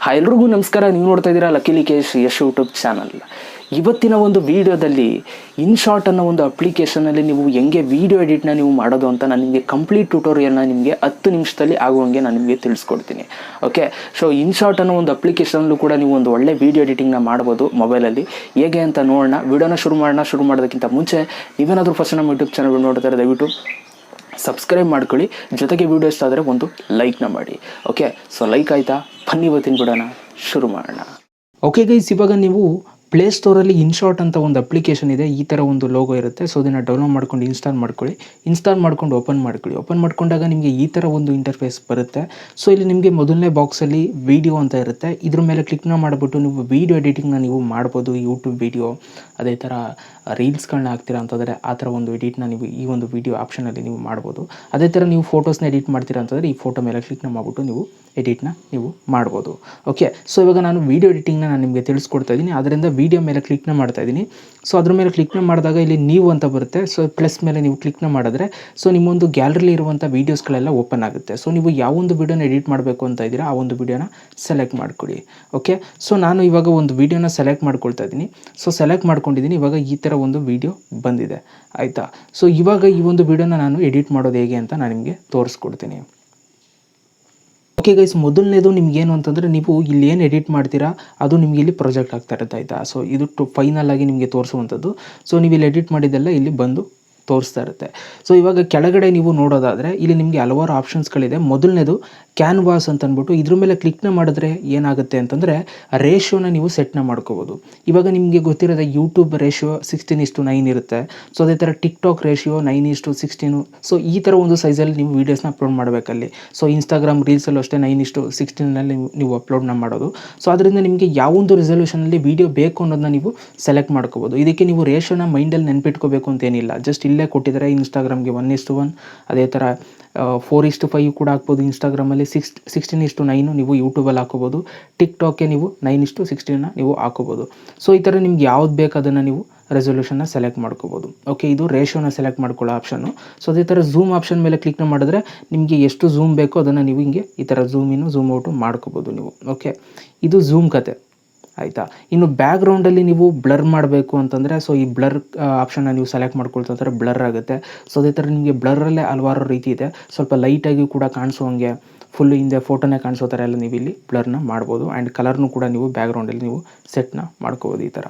Hi ಎಲ್ರಿಗೂ ನಮಸ್ಕಾರ. ನೀವು ನೋಡ್ತಾ ಇದ್ದೀರಾ ಲಕ್ಕೇಶ್ ಯಶ್ ಯೂಟ್ಯೂಬ್ ಚಾನಲ್. ಇವತ್ತಿನ ಒಂದು ವಿಡಿಯೋದಲ್ಲಿ ಇನ್ಶಾಟ್ ಅನ್ನೋ ಒಂದು ಅಪ್ಲಿಕೇಶನಲ್ಲಿ ನೀವು ಹೆಂಗೆ ವಿಡಿಯೋ ಎಡಿಟ್ನ ನೀವು ಮಾಡೋದು ಅಂತ ನಾನು ನಿಮಗೆ ಕಂಪ್ಲೀಟ್ ಟ್ಯುಟೋರಿಯಲ್ನ ನಿಮಗೆ 10 ನಿಮಿಷದಲ್ಲಿ ಆಗುವಂಗೆ ನಾನು ನಿಮಗೆ ತಿಳಿಸ್ಕೊಡ್ತೀನಿ. ಓಕೆ, ಸೊ ಇನ್ಶಾಟ್ ಅನ್ನೋ ಒಂದು ಅಪ್ಲಿಕೇಶನಲ್ಲೂ ಕೂಡ ನೀವು ಒಂದು ಒಳ್ಳೆ ವಿಡಿಯೋ ಎಡಿಟಿಂಗ್ನ ಮಾಡ್ಬೋದು ಮೊಬೈಲಲ್ಲಿ. ಹೇಗೆ ಅಂತ ನೋಡೋಣ. ವಿಡಿಯೋನ ಶುರು ಮಾಡೋದಕ್ಕಿಂತ ಮುಂಚೆ ನೀವೇನಾದರೂ ಫಸ್ಟ್ ನಮ್ಮ ಯೂಟ್ಯೂಬ್ ಚಾನಲ್ ನೋಡ್ತಾರೆ ದಯವಿಟ್ಟು ಸಬ್ಸ್ಕ್ರೈಬ್ ಮಾಡ್ಕೊಳ್ಳಿ. ಜೊತೆಗೆ ವಿಡಿಯೋ ಇಷ್ಟ ಆದರೆ ಒಂದು ಲೈಕ್ನ ಮಾಡಿ. ಓಕೆ, ಸೊ ಲೈಕ್ ಆಯಿತಾ? ಬನ್ನಿ ಇವತ್ತಿನ ಬಿಡೋಣ, ಶುರು ಮಾಡೋಣ. ಓಕೆ ಗೈಸ್, ಇವಾಗ ನೀವು ಪ್ಲೇಸ್ಟೋರಲ್ಲಿ ಇನ್ಶಾಟ್ ಅಂತ ಒಂದು ಅಪ್ಲಿಕೇಶನ್ ಇದೆ. ಈ ಥರ ಒಂದು ಲೋಗೋ ಇರುತ್ತೆ. ಸೊ ಅದನ್ನು ಡೌನ್ಲೋಡ್ ಮಾಡ್ಕೊಂಡು ಇನ್ಸ್ಟಾಲ್ ಮಾಡ್ಕೊಂಡು ಓಪನ್ ಮಾಡ್ಕೊಂಡಾಗ ನಿಮಗೆ ಈ ಥರ ಒಂದು ಇಂಟರ್ಫೇಸ್ ಬರುತ್ತೆ. ಸೊ ಇಲ್ಲಿ ನಿಮಗೆ ಮೊದಲನೇ ಬಾಕ್ಸಲ್ಲಿ ವಿಡಿಯೋ ಅಂತ ಇರುತ್ತೆ. ಇದ್ರ ಮೇಲೆ ಕ್ಲಿಕ್ನ ಮಾಡಿಬಿಟ್ಟು ನೀವು ವಿಡಿಯೋ ಎಡಿಟಿಂಗ್ನ ನೀವು ಮಾಡ್ಬೋದು. ಯೂಟ್ಯೂಬ್ ವಿಡಿಯೋ, ಅದೇ ಥರ ರೀಲ್ಸ್ಗಳನ್ನ ಹಾಕ್ತೀರಾ ಅಂತಂದರೆ ಆ ಥರ ಒಂದು ಎಡಿಟ್ನ ನೀವು ಈ ಒಂದು ವಿಡಿಯೋ ಆಪ್ಷನಲ್ಲಿ ನೀವು ಮಾಡ್ಬೋದು. ಅದೇ ಥರ ನೀವು ಫೋಟೋಸ್ನ ಎಡಿಟ್ ಮಾಡ್ತೀರಾ ಅಂತಂದರೆ ಈ ಫೋಟೋ ಮೇಲೆ ಕ್ಲಿಕ್ನ ಮಾಡಿಬಿಟ್ಟು ನೀವು ಎಡಿಟ್ನ ನೀವು ಮಾಡ್ಬೋದು. ಓಕೆ, ಸೊ ಇವಾಗ ನಾನು ವಿಡಿಯೋ ಎಡಿಟಿಂಗ್ನ ನಾನು ನಿಮಗೆ ತಿಳಿಸ್ಕೊಡ್ತಾ ಇದ್ದೀನಿ. ಅದರಿಂದ ವಿಡಿಯೋ ಮೇಲೆ ಕ್ಲಿಕ್ನ ಮಾಡ್ತಾ ಇದ್ದೀನಿ. ಸೊ ಅದ್ರ ಮೇಲೆ ಕ್ಲಿಕ್ನ ಮಾಡಿದಾಗ ಇಲ್ಲಿ ನೀವು ಅಂತ ಬರುತ್ತೆ. ಸೊ ಪ್ಲಸ್ ಮೇಲೆ ನೀವು ಕ್ಲಿಕ್ನ ಮಾಡಿದ್ರೆ ಸೊ ನಿಮ್ಮೊಂದು ಗ್ಯಾಲರಿಲಿ ಇರುವಂಥ ವೀಡಿಯೋಸ್ಗಳೆಲ್ಲ ಓಪನ್ ಆಗುತ್ತೆ. ಸೊ ನೀವು ಯಾವೊಂದು ವಿಡಿಯೋನ ಎಡಿಟ್ ಮಾಡಬೇಕು ಅಂತ ಇದ್ದೀರಾ ಆ ಒಂದು ವಿಡಿಯೋನ ಸೆಲೆಕ್ಟ್ ಮಾಡ್ಕೊಳ್ಳಿ. ಓಕೆ, ಸೊ ನಾನು ಇವಾಗ ಒಂದು ವಿಡಿಯೋನ ಸೆಲೆಕ್ಟ್ ಮಾಡ್ಕೊಳ್ತಾ ಇದ್ದೀನಿ. ಸೊ ಸೆಲೆಕ್ಟ್ ಮಾಡ್ಕೊಂಡಿದ್ದೀನಿ. ಇವಾಗ ಈ ಥರ ಒಂದು ವಿಡಿಯೋ ಬಂದಿದೆ, ಆಯಿತಾ. ಸೊ ಇವಾಗ ಈ ಒಂದು ವಿಡಿಯೋನ ನಾನು ಎಡಿಟ್ ಮಾಡೋದು ಹೇಗೆ ಅಂತ ನಾನು ನಿಮಗೆ ತೋರಿಸ್ಕೊಡ್ತೀನಿ. ಓಕೆ ಗೈಸ್, ಮೊದಲನೇದು ನಿಮಗೇನು ಅಂತಂದರೆ ನೀವು ಇಲ್ಲಿ ಏನು ಎಡಿಟ್ ಮಾಡ್ತೀರಾ ಅದು ನಿಮಗೆ ಇಲ್ಲಿ ಪ್ರೊಜೆಕ್ಟ್ ಆಗ್ತಾ ಇರುತ್ತೆ, ಆಯಿತಾ. ಸೊ ಇದು ಫೈನಲ್ ಆಗಿ ನಿಮಗೆ ತೋರಿಸುವಂಥದ್ದು. ಸೊ ನೀವು ಇಲ್ಲಿ ಎಡಿಟ್ ಮಾಡಿದ್ದೆಲ್ಲ ಇಲ್ಲಿ ಬಂದು ತೋರಿಸ್ತಾ ಇರುತ್ತೆ. ಸೊ ಇವಾಗ ಕೆಳಗಡೆ ನೀವು ನೋಡೋದಾದರೆ ಇಲ್ಲಿ ನಿಮಗೆ ಹಲವಾರು ಆಪ್ಷನ್ಸ್ಗಳಿದೆ. ಮೊದಲನೇದು ಕ್ಯಾನ್ವಾಸ್ ಅಂತ ಅಂದ್ಬಿಟ್ಟು ಇದ್ರ ಮೇಲೆ ಕ್ಲಿಕ್ನ ಮಾಡಿದ್ರೆ ಏನಾಗುತ್ತೆ ಅಂತಂದರೆ ರೇಷಿಯೋನ ನೀವು ಸೆಟ್ನ ಮಾಡ್ಕೋಬೋದು. ಇವಾಗ ನಿಮಗೆ ಗೊತ್ತಿರೋದೆ ಯೂಟ್ಯೂಬ್ ರೇಷಿಯೋ 16:9 ಇರುತ್ತೆ. ಸೊ ಅದೇ ಥರ ಟಿಕ್ಟಾಕ್ ರೇಷಿಯೋ 9:16. ಸೊ ಈ ಥರ ಒಂದು ಸೈಜಲ್ಲಿ ನೀವು ವೀಡಿಯೋಸ್ನ ಅಪ್ಲೋಡ್ ಮಾಡಬೇಕಲ್ಲಿ. ಸೊ ಇನ್ಸ್ಟಾಗ್ರಾಮ್ ರೀಲ್ಸಲ್ಲೂ ಅಷ್ಟೇ 9:16ನಲ್ಲಿ ನೀವು ಅಪ್ಲೋಡ್ನ ಮಾಡೋದು. ಸೊ ಅದರಿಂದ ನಿಮಗೆ ಯಾವೊಂದು ರೆಸಲ್ಯೂಷನಲ್ಲಿ ವೀಡಿಯೋ ಬೇಕು ಅನ್ನೋದನ್ನ ನೀವು ಸೆಲೆಕ್ಟ್ ಮಾಡ್ಕೋಬೋದು. ಇದಕ್ಕೆ ನೀವು ರೇಷಿಯೋನ ಮೈಂಡಲ್ಲಿ ನೆನ್ಪಿಟ್ಕೋಬೇಕು ಅಂತೇನಿಲ್ಲ. ಜಸ್ಟ್ ಇಲ್ಲೇ ಕೊಟ್ಟಿದ್ದಾರೆ ಇನ್ಸ್ಟಾಗ್ರಾಮ್ಗೆ 1:1, ಅದೇ ಥರ 4:5 ಕೂಡ ಹಾಕ್ಬೋದು. ಇನ್ಸ್ಟಾಗ್ರಾಮಲ್ಲಿ 16:9 ನೀವು ಯೂಟ್ಯೂಬಲ್ಲಿ ಹಾಕೋಬೋದು. ಟಿಕ್ಟಾಕ್ಗೆ ನೀವು 9:16 ನೀವು ಹಾಕೋಬೋದು. ಸೊ ಈ ಥರ ನಿಮ್ಗೆ ಯಾವ್ದು ಬೇಕು ಅದನ್ನು ನೀವು ರೆಸೊಲ್ಯೂಷನ್ನ ಸೆಲೆಕ್ಟ್ ಮಾಡ್ಕೋಬೋದು. ಓಕೆ, ಇದು ರೇಷಿಯೋನ ಸೆಲೆಕ್ಟ್ ಮಾಡ್ಕೊಳ್ಳೋ ಆಪ್ಷನ್ನು. ಸೊ ಅದೇ ಥರ ಝೂಮ್ ಆಪ್ಷನ್ ಮೇಲೆ ಕ್ಲಿಕ್ನ ಮಾಡಿದ್ರೆ ನಿಮಗೆ ಎಷ್ಟು ಝೂಮ್ ಬೇಕೋ ಅದನ್ನು ನೀವು ಹಿಂಗೆ ಈ ಥರ ಝೂಮ್ ಇನ್ನು ಝೂಮ್ ಔಟು ಮಾಡ್ಕೋಬೋದು ನೀವು. ಓಕೆ, ಇದು ಝೂಮ್ ಕತೆ, ಆಯಿತಾ. ಇನ್ನು ಬ್ಯಾಕ್ಗ್ರೌಂಡಲ್ಲಿ ನೀವು ಬ್ಲರ್ ಮಾಡಬೇಕು ಅಂತಂದರೆ ಸೊ ಈ ಬ್ಲರ್ ಆಪ್ಷನ್ನ ನೀವು ಸೆಲೆಕ್ಟ್ ಮಾಡ್ಕೊಳ್ತಾರೆ, ಬ್ಲರ್ ಆಗುತ್ತೆ. ಸೊ ಅದೇ ಥರ ನಿಮಗೆ ಬ್ಲರಲ್ಲೇ ಹಲವಾರು ರೀತಿ ಇದೆ. ಸ್ವಲ್ಪ ಲೈಟಾಗಿ ಕೂಡ ಕಾಣಿಸೋಂಗೆ ಫುಲ್ಲು ಹಿಂದೆ ಫೋಟೋನೇ ಕಾಣಿಸೋ ಥರ ಎಲ್ಲ ನೀವು ಇಲ್ಲಿ ಬ್ಲರ್ನ ಮಾಡ್ಬೋದು. ಆ್ಯಂಡ್ ಕಲರ್ನು ಕೂಡ ನೀವು ಬ್ಯಾಕ್ಗ್ರೌಂಡಲ್ಲಿ ನೀವು ಸೆಟ್ನ ಮಾಡ್ಕೋಬೋದು ಈ ಥರ.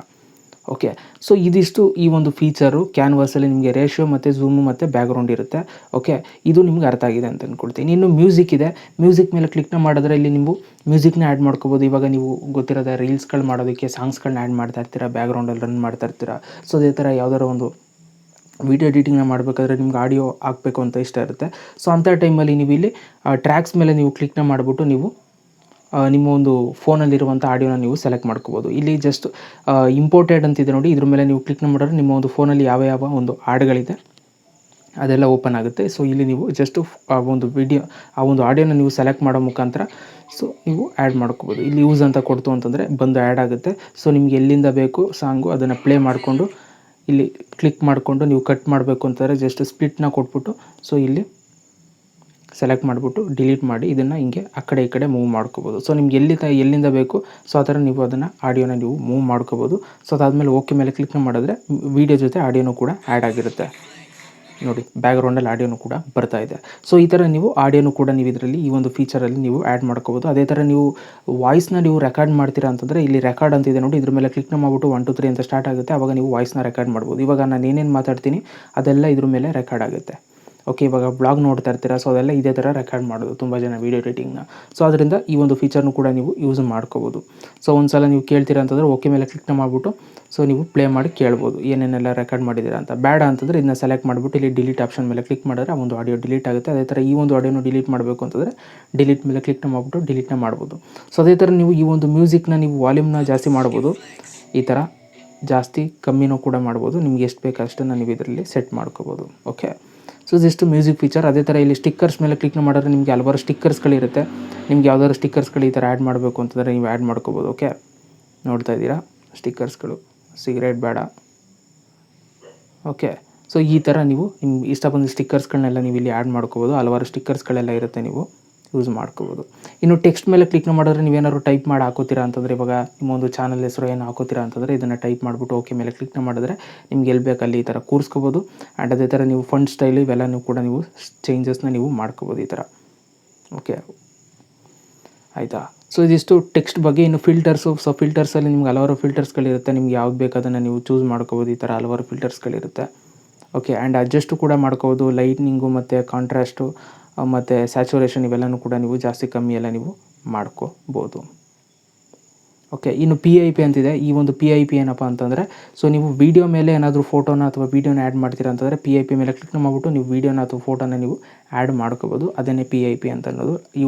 ಓಕೆ, ಸೊ ಇದಿಷ್ಟು ಈ ಒಂದು ಫೀಚರು. ಕ್ಯಾನ್ವಾಸಲ್ಲಿ ನಿಮಗೆ ರೇಷಿಯೋ ಮತ್ತು ಝೂಮು ಮತ್ತು ಬ್ಯಾಕ್ಗ್ರೌಂಡ್ ಇರುತ್ತೆ. ಓಕೆ, ಇದು ನಿಮ್ಗೆ ಅರ್ಥ ಆಗಿದೆ ಅಂತ ಅಂದ್ಕೊಳ್ತೀನಿ. ಇನ್ನು ಮ್ಯೂಸಿಕ್ ಇದೆ. ಮ್ಯೂಸಿಕ್ ಮೇಲೆ ಕ್ಲಿಕ್ನ ಮಾಡಿದ್ರೆ ಇಲ್ಲಿ ನೀವು ಮ್ಯೂಸಿಕ್ನ ಆ್ಯಡ್ ಮಾಡ್ಕೋಬೋದು. ಇವಾಗ ನೀವು ಗೊತ್ತಿರೋದೇ ರೀಲ್ಸ್ಗಳು ಮಾಡೋದಕ್ಕೆ ಸಾಂಗ್ಸ್ಗಳನ್ನ ಆ್ಯಡ್ ಮಾಡ್ತಾ ಇರ್ತೀರಾ, ಬ್ಯಾಕ್ಗ್ರೌಂಡಲ್ಲಿ ರನ್ ಮಾಡ್ತಾ ಇರ್ತೀರಾ. ಸೊ ಅದೇ ಥರ ಯಾವ್ದಾರು ಒಂದು ವಿಡಿಯೋ ಎಡಿಟಿಂಗ್ನ ಮಾಡಬೇಕಾದ್ರೆ ನಿಮ್ಗೆ ಆಡಿಯೋ ಹಾಕಬೇಕು ಅಂತ ಇಷ್ಟ ಇರುತ್ತೆ. ಸೊ ಅಂಥ ಟೈಮಲ್ಲಿ ನೀವು ಇಲ್ಲಿ ಟ್ರ್ಯಾಕ್ಸ್ ಮೇಲೆ ನೀವು ಕ್ಲಿಕ್ನ ಮಾಡಿಬಿಟ್ಟು ನೀವು ನಿಮ್ಮ ಒಂದು ಫೋನಲ್ಲಿರುವಂಥ ಆಡಿಯೋನ ನೀವು ಸೆಲೆಕ್ಟ್ ಮಾಡ್ಕೋಬೋದು. ಇಲ್ಲಿ ಜಸ್ಟ್ ಇಂಪೋರ್ಟೆಡ್ ಅಂತಿದೆ ನೋಡಿ, ಇದ್ರ ಮೇಲೆ ನೀವು ಕ್ಲಿಕ್ನ ಮಾಡಿದ್ರೆ ನಿಮ್ಮ ಒಂದು ಫೋನಲ್ಲಿ ಯಾವ ಒಂದು ಹಾಡುಗಳಿದೆ ಅದೆಲ್ಲ ಓಪನ್ ಆಗುತ್ತೆ. ಸೊ ಇಲ್ಲಿ ನೀವು ಜಸ್ಟ್ ಆ ಒಂದು ಆಡಿಯೋನ ನೀವು ಸೆಲೆಕ್ಟ್ ಮಾಡೋ ಮುಖಾಂತರ ಸೊ ನೀವು ಆ್ಯಡ್ ಮಾಡ್ಕೋಬೋದು. ಇಲ್ಲಿ ಯೂಸ್ ಅಂತ ಕೊಡ್ತು ಅಂತಂದರೆ ಬಂದು ಆ್ಯಡ್ ಆಗುತ್ತೆ. ಸೊ ನಿಮ್ಗೆ ಎಲ್ಲಿಂದ ಬೇಕು ಸಾಂಗು ಅದನ್ನು ಪ್ಲೇ ಮಾಡಿಕೊಂಡು ಇಲ್ಲಿ ಕ್ಲಿಕ್ ಮಾಡಿಕೊಂಡು ನೀವು ಕಟ್ ಮಾಡಬೇಕು ಅಂತಂದರೆ ಜಸ್ಟ್ ಸ್ಪ್ಲಿಟ್ನ ಕೊಟ್ಬಿಟ್ಟು ಸೊ ಇಲ್ಲಿ ಸೆಲೆಕ್ಟ್ ಮಾಡಿಬಿಟ್ಟು ಡಿಲೀಟ್ ಮಾಡಿ ಇದನ್ನು ಹಿಂಗೆ ಆ ಕಡೆ ಈ ಕಡೆ ಮೂವ್ ಮಾಡ್ಕೋಬೋದು. ಸೊ ನಿಮ್ಗೆ ಎಲ್ಲಿಂದ ಬೇಕು ಸೊ ಆ ಥರ ನೀವು ಅದನ್ನು ಆಡಿಯೋನ ನೀವು ಮೂವ್ ಮಾಡ್ಕೋಬೋದು. ಸೊ ಅದಾದಮೇಲೆ ಓಕೆ ಮೇಲೆ ಕ್ಲಿಕ್ನ ಮಾಡಿದ್ರೆ ವೀಡಿಯೋ ಜೊತೆ ಆಡಿಯೋನೂ ಕೂಡ ಆ್ಯಡ್ ಆಗಿರುತ್ತೆ ನೋಡಿ. ಬ್ಯಾಕ್ಗ್ರೌಂಡಲ್ಲಿ ಆಡಿಯೋನು ಕೂಡ ಬರ್ತಾ ಇದೆ. ಸೊ ಈ ಥರ ನೀವು ಆಡಿಯೋನು ಕೂಡ ನೀವು ಇದರಲ್ಲಿ ಈ ಒಂದು ಫೀಚರಲ್ಲಿ ನೀವು ಆ್ಯಡ್ ಮಾಡ್ಕೋಬೋದು. ಅದೇ ಥರ ನೀವು ವಾಯ್ಸ್ನ ನೀವು ರೆಕಾರ್ಡ್ ಮಾಡ್ತೀರಾ ಅಂತಂದರೆ ಇಲ್ಲಿ ರೆಕಾರ್ಡ್ ಅಂತಿದೆ ನೋಡಿ, ಇದ್ರ ಮೇಲೆ ಕ್ಲಿಕ್ನ ಮಾಡಿಬಿಟ್ಟು 1 2 3 ಅಂತ ಸ್ಟಾರ್ಟ್ ಆಗುತ್ತೆ. ಆವಾಗ ನೀವು ವಾಯ್ಸ್ನ ರೆಕಾರ್ಡ್ ಮಾಡ್ಬೋದು. ಇವಾಗ ನಾನು ಏನೇನು ಮಾತಾಡ್ತೀನಿ ಅದೆಲ್ಲ ಇದ್ರ ಮೇಲೆ ರೆಕಾರ್ಡ್ ಆಗುತ್ತೆ. ಓಕೆ, ಇವಾಗ ಬ್ಲಾಗ್ ನೋಡ್ತಾ ಇರ್ತೀರಾ. ಸೊ ಅದೆಲ್ಲ ಇದೇ ಥರ ರೆಕಾರ್ಡ್ ಮಾಡೋದು ತುಂಬ ಜನ ವೀಡಿಯೋ ಎಡಿಟಿಂಗ್ನ. ಸೊ ಅದರಿಂದ ಈ ಒಂದು ಫೀಚರ್ನು ಕೂಡ ನೀವು ಯೂಸ್ ಮಾಡ್ಕೋಬೋದು. ಸೊ ಒಂದು ಸಲ ನೀವು ಕೇಳ್ತೀರಾ ಅಂತಂದರೆ ಓಕೆ ಮೇಲೆ ಕ್ಲಿಕ್ನ ಮಾಡಿಬಿಟ್ಟು ಸೊ ನೀವು ಪ್ಲೇ ಮಾಡಿ ಕೇಳ್ಬೋದು ಏನೇನೆಲ್ಲ ರೆಕಾರ್ಡ್ ಮಾಡಿದ್ದೀರಾ ಅಂತ. ಬೇಡ ಅಂತಂದರೆ ಇದನ್ನ ಸೆಲೆಕ್ಟ್ ಮಾಡಿಬಿಟ್ಟು ಇಲ್ಲಿ ಡಿಲೀಟ್ ಆಪ್ಷನ್ ಮೇಲೆ ಕ್ಲಿಕ್ ಮಾಡಿದ್ರೆ ಆ ಒಂದು ಆಡಿಯೋ ಡಿಲೀಟ್ ಆಗುತ್ತೆ. ಅದೇ ಥರ ಈ ಒಂದು ಆಡಿಯೋನು ಡಿಲೀಟ್ ಮಾಡಬೇಕು ಅಂತಂದರೆ ಡಿಲೀಟ್ ಮೇಲೆ ಕ್ಲಿಕ್ನ ಮಾಡಿಬಿಟ್ಟು ಡಿಲೀಟ್ನ ಮಾಡ್ಬೋದು. ಸೊ ಅದೇ ಥರ ನೀವು ಈ ಒಂದು ಮ್ಯೂಸಿಕ್ನ ನೀವು ವಾಲ್ಯೂಮ್ನ ಜಾಸ್ತಿ ಮಾಡ್ಬೋದು, ಈ ಥರ ಜಾಸ್ತಿ ಕಮ್ಮಿನೂ ಕೂಡ ಮಾಡ್ಬೋದು. ನಿಮ್ಗೆ ಎಷ್ಟು ಬೇಕು ಅಷ್ಟನ್ನು ನೀವು ಇದರಲ್ಲಿ ಸೆಟ್ ಮಾಡ್ಕೋಬೋದು. ಓಕೆ, ಸೊ ಇದಿಷ್ಟು ಮ್ಯೂಸಿಕ್ ಫೀಚರ್. ಅದೇ ಥರ ಇಲ್ಲಿ ಸ್ಟಿಕ್ಕರ್ಸ್ ಮೇಲೆ ಕ್ಲಿಕ್ನ ಮಾಡಿದ್ರೆ ನಿಮಗೆ ಹಲವಾರು ಸ್ಟಿಕ್ಕರ್ಸ್ಗಳಿರುತ್ತೆ. ನಿಮ್ಗೆ ಯಾವ್ದಾದ್ರು ಸ್ಟಿಕ್ಕರ್ಸ್ಗಳು ಈ ಥರ ಆ್ಯಡ್ ಮಾಡಬೇಕು ಅಂತಂದರೆ ನೀವು ಆ್ಯಡ್ ಮಾಡ್ಕೋಬೋದು. ಓಕೆ, ನೋಡ್ತಾ ಇದ್ದೀರಾ ಸ್ಟಿಕ್ಕರ್ಸ್ಗಳು, ಸಿಗರೇಟ್ ಬೇಡ. ಓಕೆ, ಸೊ ಈ ಥರ ನೀವು ನಿಮ್ಗೆ ಇಷ್ಟ ಬಂದ ಸ್ಟಿಕ್ಕರ್ಸ್ಗಳನ್ನೆಲ್ಲ ನೀವು ಇಲ್ಲಿ ಆ್ಯಡ್ ಮಾಡ್ಕೋಬೋದು. ಹಲವಾರು ಸ್ಟಿಕ್ಕರ್ಸ್ಗಳೆಲ್ಲ ಇರುತ್ತೆ, ನೀವು ಯೂಸ್ ಮಾಡ್ಕೋಬೋದು. ಇನ್ನು ಟೆಕ್ಸ್ಟ್ ಮೇಲೆ ಕ್ಲಿಕ್ ಮಾಡಿದ್ರೆ ನೀವೇನಾದ್ರು ಟೈಪ್ ಮಾಡಿ ಹಾಕೋತೀರಾ ಅಂತಂದರೆ, ಇವಾಗ ನಿಮ್ಮೊಂದು ಚಾನಲ್ ಹೆಸರು ಏನು ಹಾಕೋತೀರಾ ಅಂತಂದರೆ ಇದನ್ನು ಟೈಪ್ ಮಾಡಿಬಿಟ್ಟು ಓಕೆ ಮೇಲೆ ಕ್ಲಿಕ್ ಮಾಡಿದ್ರೆ ನಿಮ್ಗೆ ಎಲ್ಲಿ ಬೇಕು ಅಲ್ಲಿ ಈ ಥರ ಕೂರಿಸ್ಕೋಬೋದು. ಆ್ಯಂಡ್ ಅದೇ ಥರ ನೀವು ಫಂಟ್ ಸ್ಟೈಲು ಇವೆಲ್ಲನೂ ಕೂಡ ನೀವು ಚೇಂಜಸ್ನ ನೀವು ಮಾಡ್ಕೋಬೋದು ಈ ಥರ. ಓಕೆ ಆಯಿತಾ. ಸೊ ಇದಿಷ್ಟು ಟೆಕ್ಸ್ಟ್ ಬಗ್ಗೆ. ಇನ್ನು ಫಿಲ್ಟರ್ಸು, ಸೊ ಫಿಲ್ಟರ್ಸಲ್ಲಿ ನಿಮ್ಗೆ ಹಲವಾರು ಫಿಲ್ಟರ್ಸ್ಗಳಿರುತ್ತೆ. ನಿಮ್ಗೆ ಯಾವ್ದು ಬೇಕು ಅದನ್ನು ನೀವು ಚೂಸ್ ಮಾಡ್ಕೋಬೋದು. ಈ ಥರ ಹಲವಾರು ಫಿಲ್ಟರ್ಸ್ಗಳಿರುತ್ತೆ. ಓಕೆ ಆ್ಯಂಡ್ ಅಡ್ಜಸ್ಟು ಕೂಡ ಮಾಡ್ಕೋಬೋದು. ಲೈಟ್ನಿಂಗು ಮತ್ತು ಕಾಂಟ್ರಾಸ್ಟು ಮತ್ತು ಸ್ಯಾಚುರೇಷನ್ ಇವೆಲ್ಲನೂ ಕೂಡ ನೀವು ಜಾಸ್ತಿ ಕಮ್ಮಿ ಎಲ್ಲ ನೀವು ಮಾಡ್ಕೋಬೋದು. ಓಕೆ ಇನ್ನು PIP ಅಂತಿದೆ. ಈ ಒಂದು PIP ಏನಪ್ಪ ಅಂತಂದರೆ, ಸೊ ನೀವು ವೀಡಿಯೋ ಮೇಲೆ ಏನಾದರೂ ಫೋಟೋನ ಅಥವಾ ವೀಡಿಯೋನ ಆ್ಯಡ್ ಮಾಡ್ತೀರಾ ಅಂತಂದರೆ PIP ಮೇಲೆ ಕ್ಲಿಕ್ ಮಾಡಿಬಿಟ್ಟು ನೀವು ವೀಡಿಯೋನ ಅಥವಾ ಫೋಟೋನ ನೀವು ಆ್ಯಡ್ ಮಾಡ್ಕೋಬೋದು. ಅದನ್ನೇ PIP ಅಂತ ಅನ್ನೋದು.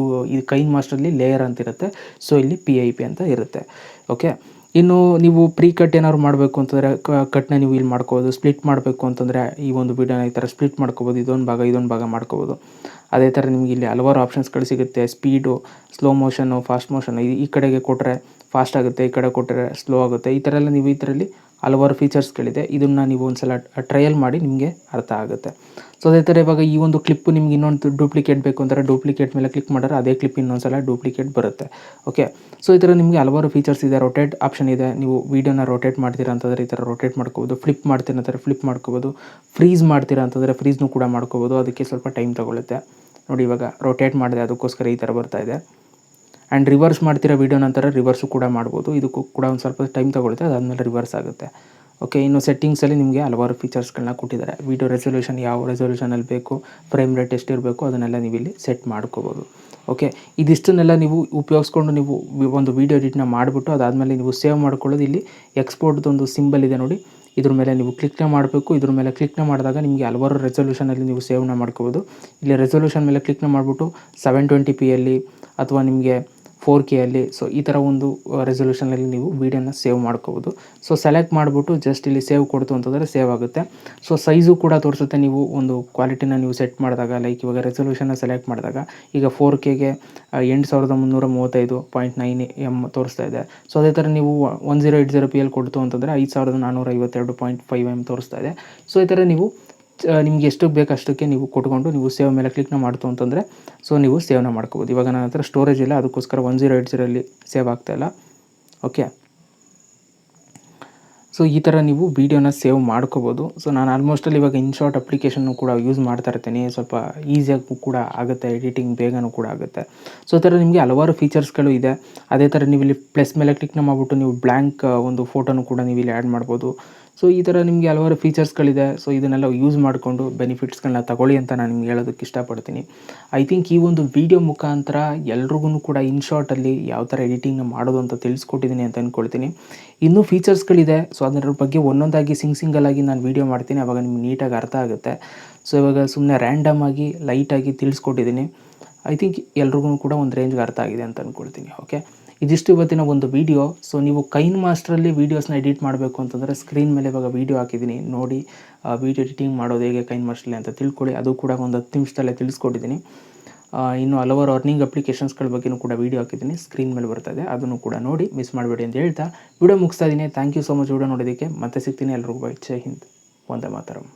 ಇದು ಕೈನ್ ಮಾಸ್ಟರಲ್ಲಿ ಲೇಯರ್ ಅಂತಿರುತ್ತೆ. ಸೊ ಇಲ್ಲಿ PIP ಅಂತ ಇರುತ್ತೆ. ಓಕೆ ಇನ್ನು ನೀವು ಪ್ರೀ ಕಟ್ ಏನಾದ್ರು ಮಾಡಬೇಕು ಅಂತಂದರೆ ಕಟ್ನ ನೀವು ಇಲ್ಲಿ ಮಾಡ್ಕೋಬೋದು. ಸ್ಪ್ಲಿಟ್ ಮಾಡಬೇಕು ಅಂತಂದರೆ ಈ ಒಂದು ವೀಡಿಯೋನ ಈ ಥರ ಸ್ಪ್ಲಿಟ್ ಮಾಡ್ಕೋಬೋದು. ಇದೊಂದು ಭಾಗ ಮಾಡ್ಕೋಬೋದು. ಅದೇ ಥರ ನಿಮಗೆ ಇಲ್ಲಿ ಹಲವಾರು ಆಪ್ಷನ್ಸ್ಗಳು ಸಿಗುತ್ತೆ. Speed, slow motion, fast motion. ಈ ಕಡೆಗೆ ಕೊಟ್ಟರೆ ಫಾಸ್ಟ್ ಆಗುತ್ತೆ, ಈ ಕಡೆ ಕೊಟ್ಟರೆ ಸ್ಲೋ ಆಗುತ್ತೆ. ಈ ಥರ ಎಲ್ಲ ನೀವು ಇದರಲ್ಲಿ ಹಲವಾರು ಫೀಚರ್ಸ್ಗಳಿದೆ. ಇದನ್ನು ನೀವು ಒಂದು ಸಲ ಟ್ರಯಲ್ ಮಾಡಿ ನಿಮಗೆ ಅರ್ಥ ಆಗುತ್ತೆ. ಸೊ ಅದೇ ಥರ ಇವಾಗ ಈ ಒಂದು ಕ್ಲಿಪ್ಪು ನಿಮ್ಗೆ ಇನ್ನೊಂದು ಡೂಪ್ಲಿಕೇಟ್ ಬೇಕು ಅಂದರೆ ಡೂಪ್ಲಿಕೇಟ್ ಮೇಲೆ ಕ್ಲಿಕ್ ಮಾಡಿದ್ರೆ ಅದೇ ಕ್ಲಿಪ್ ಇನ್ನೊಂದು ಸಲ ಡೂಪ್ಲಿಕೇಟ್ ಬರುತ್ತೆ. ಓಕೆ ಸೊ ಈ ಥರ ನಿಮಗೆ ಹಲವಾರು ಫೀಚರ್ಸ್ ಇದೆ. ರೊಟೇಟ್ ಆಪ್ಷನ್ ಇದೆ. ನೀವು ವೀಡಿಯೋನ ರೊಟೇಟ್ ಮಾಡ್ತೀರಾ ಅಂತಂದರೆ ಈ ಥರ ರೊಟೇಟ್ ಮಾಡ್ಕೋಬೋದು. ಫ್ಲಿಪ್ ಮಾಡ್ತೀರಾ ಅಂತಂದರೆ ಫ್ಲಿಪ್ ಮಾಡ್ಕೋಬೋದು. ಫ್ರೀಸ್ ಮಾಡ್ತೀರಾ ಅಂತಂದರೆ ಫ್ರೀಸ್ನೂ ಕೂಡ ಮಾಡ್ಕೋಬೋದು. ಅದಕ್ಕೆ ಸ್ವಲ್ಪ ಟೈಮ್ ತೊಗೊಳುತ್ತೆ. ನೋಡಿ ಇವಾಗ ರೊಟೇಟ್ ಮಾಡಿದೆ, ಅದಕ್ಕೋಸ್ಕರ ಈ ಥರ ಬರ್ತಾ ಇದೆ. ಆ್ಯಂಡ್ ರಿವರ್ಸ್ ಮಾಡ್ತೀರಾ ವೀಡಿಯೋ ನಂತರ ರಿವರ್ಸು ಕೂಡ ಮಾಡ್ಬೋದು. ಇದಕ್ಕೂ ಕೂಡ ಒಂದು ಸ್ವಲ್ಪ ಟೈಮ್ ತೊಗೊಳುತ್ತೆ. ಅದಾದಮೇಲೆ ರಿವರ್ಸ್ ಆಗುತ್ತೆ. ಓಕೆ ಇನ್ನು ಸೆಟ್ಟಿಂಗ್ಸಲ್ಲಿ ನಿಮಗೆ ಹಲವಾರು ಫೀಚರ್ಸ್ಗಳನ್ನ ಕೊಟ್ಟಿದ್ದಾರೆ. ವೀಡಿಯೋ ರೆಸೊಲ್ಯೂಷನ್ ಯಾವ ರೆಸೊಲ್ಯೂಷನಲ್ಲಿ ಬೇಕು, ಫ್ರೇಮ್ ರೇಟ್ ಎಷ್ಟಿರಬೇಕು ಅದನ್ನೆಲ್ಲ ನೀವು ಇಲ್ಲಿ ಸೆಟ್ ಮಾಡ್ಕೋಬೋದು. ಓಕೆ ಇದಿಷ್ಟನ್ನೆಲ್ಲ ನೀವು ಉಪಯೋಗಿಸ್ಕೊಂಡು ನೀವು ಒಂದು ವೀಡಿಯೋ ಎಡಿಟ್ನ ಮಾಡಿಬಿಟ್ಟು ಅದಾದಮೇಲೆ ನೀವು ಸೇವ್ ಮಾಡ್ಕೊಳ್ಳೋದು. ಇಲ್ಲಿ ಎಕ್ಸ್ಪೋರ್ಟ್ದೊಂದು ಸಿಂಬಲ್ ಇದೆ ನೋಡಿ, ಇದ್ರ ಮೇಲೆ ನೀವು ಕ್ಲಿಕ್ನ ಮಾಡಬೇಕು. ಇದ್ರ ಮೇಲೆ ಕ್ಲಿಕ್ನ ಮಾಡಿದಾಗ ನಿಮಗೆ ಹಲವಾರು ರೆಸೊಲ್ಯೂಷನಲ್ಲಿ ನೀವು ಸೇವ್ನ ಮಾಡ್ಕೋಬೋದು. ಇಲ್ಲಿ ರೆಸೊಲ್ಯೂಷನ್ ಮೇಲೆ ಕ್ಲಿಕ್ನ ಮಾಡಿಬಿಟ್ಟು 720p ಅಥವಾ ನಿಮಗೆ 4K ಸೊ ಈ ಥರ ಒಂದು ರೆಸೊಲ್ಯೂಷನಲ್ಲಿ ನೀವು ವೀಡಿಯೋನ ಸೇವ್ ಮಾಡ್ಕೋಬೋದು. ಸೊ ಸೆಲೆಕ್ಟ್ ಮಾಡಿಬಿಟ್ಟು ಜಸ್ಟ್ ಇಲ್ಲಿ ಸೇವ್ ಕೊಡ್ತು ಅಂತಂದರೆ ಸೇವ್ ಆಗುತ್ತೆ. ಸೊ ಸೈಜು ಕೂಡ ತೋರಿಸುತ್ತೆ. ನೀವು ಒಂದು ಕ್ವಾಲಿಟಿನ ನೀವು ಸೆಟ್ ಮಾಡಿದಾಗ, ಲೈಕ್ ಇವಾಗ ರೆಸೊಲ್ಯೂಷನ್ನ ಸೆಲೆಕ್ಟ್ ಮಾಡಿದಾಗ ಈಗ 4Kಗೆ 8335.9 ತೋರಿಸ್ತಾ ಇದೆ. ಸೊ ಅದೇ ಥರ ನೀವು 1080p ಕೊಡ್ತು ಅಂತಂದರೆ 5452.5 ತೋರಿಸ್ತಾ ಇದೆ. ಸೊ ಈ ಥರ ನೀವು ನಿಮ್ಗೆ ಎಷ್ಟು ಬೇಕು ಅಷ್ಟಕ್ಕೆ ನೀವು ಕೊಟ್ಕೊಂಡು ನೀವು ಸೇವ್ ಮೇಲೆ ಕ್ಲಿಕ್ನ ಮಾಡ್ತು ಅಂತಂದರೆ ಸೊ ನೀವು ಸೇವ್ನ ಮಾಡ್ಕೋಬೋದು. ಇವಾಗ ನನ್ನ ಹತ್ರ ಸ್ಟೋರೇಜ್ ಇಲ್ಲ, ಅದಕ್ಕೋಸ್ಕರ 1080 ಸೇವ್ ಆಗ್ತಾಯಿಲ್ಲ. ಓಕೆ ಸೊ ಈ ಥರ ನೀವು ವೀಡಿಯೋನ ಸೇವ್ ಮಾಡ್ಕೋಬೋದು. ಸೊ ನಾನು ಆಲ್ಮೋಸ್ಟಲ್ಲಿ ಇವಾಗ ಇನ್ಶಾಟ್ ಅಪ್ಲಿಕೇಶನ್ನು ಕೂಡ ಯೂಸ್ ಮಾಡ್ತಾ ಇರ್ತೀನಿ. ಸ್ವಲ್ಪ ಈಸಿಯಾಗೂ ಕೂಡ ಆಗುತ್ತೆ, ಎಡಿಟಿಂಗ್ ಬೇಗನೂ ಕೂಡ ಆಗುತ್ತೆ. ಸೊ ಈ ಥರ ನಿಮಗೆ ಹಲವಾರು ಫೀಚರ್ಸ್ಗಳು ಇದೆ. ಅದೇ ಥರ ನೀವು ಇಲ್ಲಿ ಪ್ಲಸ್ ಮೇಲೆ ಕ್ಲಿಕ್ನ ಮಾಡಿಬಿಟ್ಟು ನೀವು ಬ್ಲ್ಯಾಂಕ್ ಒಂದು ಫೋಟೋನು ಕೂಡ ನೀವು ಇಲ್ಲಿ ಆ್ಯಡ್ ಮಾಡ್ಬೋದು. ಸೊ ಈ ಥರ ನಿಮಗೆ ಹಲವಾರು ಫೀಚರ್ಸ್ಗಳಿದೆ. ಸೊ ಇದನ್ನೆಲ್ಲ ಯೂಸ್ ಮಾಡಿಕೊಂಡು ಬೆನಿಫಿಟ್ಸ್ಗಳನ್ನ ತಗೊಳ್ಳಿ ಅಂತ ನಾನು ನಿಮ್ಗೆ ಹೇಳೋದಕ್ಕೆ ಇಷ್ಟಪಡ್ತೀನಿ. ಐ ಥಿಂಕ್ ಈ ಒಂದು ವೀಡಿಯೋ ಮುಖಾಂತರ ಎಲ್ರಿಗೂ ಕೂಡ ಇನ್ಶಾಟಲ್ಲಿ ಯಾವ ಥರ ಎಡಿಟಿಂಗ್ನ ಮಾಡೋದು ಅಂತ ತಿಳಿಸ್ಕೊಟ್ಟಿದ್ದೀನಿ ಅಂತ ಅಂದ್ಕೊಳ್ತೀನಿ. ಇನ್ನೂ ಫೀಚರ್ಸ್ಗಳಿದೆ. ಸೊ ಅದರ ಬಗ್ಗೆ ಒಂದೊಂದಾಗಿ ಸಿಂಗಲಾಗಿ ನಾನು ವೀಡಿಯೋ ಮಾಡ್ತೀನಿ, ಆವಾಗ ನಿಮ್ಗೆ ನೀಟಾಗಿ ಅರ್ಥ ಆಗುತ್ತೆ. ಸೊ ಇವಾಗ ಸುಮ್ಮನೆ ರ್ಯಾಂಡಮ್ ಆಗಿ ಲೈಟಾಗಿ ತಿಳಿಸ್ಕೊಟ್ಟಿದ್ದೀನಿ. ಐ ಥಿಂಕ್ ಎಲ್ರಿಗೂ ಕೂಡ ಒಂದು ರೇಂಜ್ಗೆ ಅರ್ಥ ಆಗಿದೆ ಅಂತ ಅಂದ್ಕೊಳ್ತೀನಿ. ಓಕೆ ಇದಿಷ್ಟು ಇವತ್ತಿನ ಒಂದು ವೀಡಿಯೋ. ಸೊ ನೀವು ಕೈನ್ ಮಾಸ್ಟ್ರಲ್ಲಿ ವೀಡಿಯೋಸ್ನ ಎಡಿಟ್ ಮಾಡಬೇಕು ಅಂತಂದರೆ ಸ್ಕ್ರೀನ್ ಮೇಲೆ ಇವಾಗ ವೀಡಿಯೋ ಹಾಕಿದ್ದೀನಿ ನೋಡಿ. ವೀಡಿಯೋ ಎಡಿಟಿಂಗ್ ಮಾಡೋದು ಹೇಗೆ ಕೈನ್ ಮಾಸ್ಟ್ರಲ್ಲಿ ಅಂತ ತಿಳ್ಕೊಳ್ಳಿ. ಅದು ಕೂಡ ಒಂದು 10 ನಿಮಿಷದಲ್ಲೇ ತಿಳಿಸ್ಕೊಟ್ಟಿದ್ದೀನಿ. ಇನ್ನು ಹಲವಾರು ಅರ್ನಿಂಗ್ ಅಪ್ಲಿಕೇಶನ್ಸ್ಗಳ ಬಗ್ಗೆಯೂ ಕೂಡ ವೀಡಿಯೋ ಹಾಕಿದ್ದೀನಿ, ಸ್ಕ್ರೀನ್ ಮೇಲೆ ಬರ್ತಾಯಿದೆ, ಅದನ್ನು ಕೂಡ ನೋಡಿ ಮಿಸ್ ಮಾಡಬೇಡಿ ಅಂತ ಹೇಳ್ತಾ ವಿಡಿಯೋ ಮುಗಿಸ್ತಾ ಇದ್ದೀನಿ. Thank you so much video ನೋಡೋದಕ್ಕೆ. ಮತ್ತೆ ಸಿಗ್ತೀನಿ. ಎಲ್ರಿಗೂ ಬೈ. ಜೈ ಹಿಂದ್, ವಂದೇ ಮಾತರಂ.